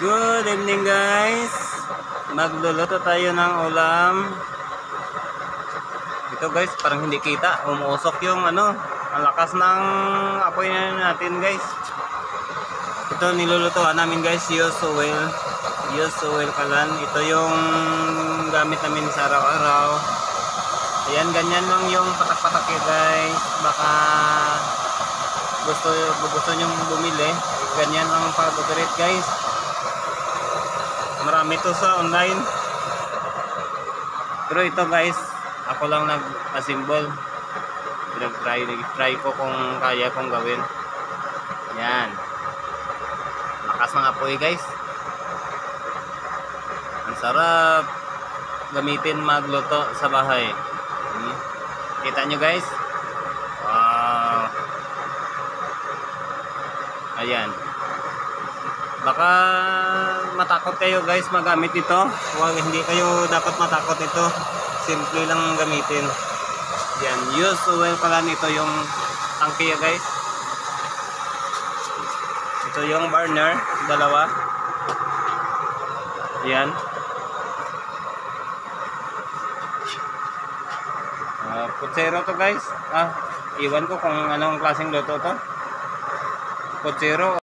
Good evening guys. Magluluto tayo ng ulam. Ito guys, parang hindi kita. Umuusok yung ang lakas ng apoy natin guys. Ito nilulutuan namin guys, use oil kalan. Ito yung gamit namin sa araw-araw. Ayan, ganyan lang yung patak-patak guys. Baka gusto nyong bumili. Ganyan lang pag-operate guys. Marami to sa online. Pero ito guys, ako lang nag-assemble. Nag-try ko kung kaya kong gawin. Yan. Lakas ng apoy guys. Ang sarap gamitin magluto sa bahay. Kita nyo guys. Wow. Ayan. Baka matakot kayo guys magamit ito. Hindi kayo dapat matakot ito. Simple lang gamitin. Yan, use oil pala nito yung tangke guys. Ito yung burner, dalawa. Yan. Putsero to guys. Iwan ko kung anong klaseng luto to. Putsero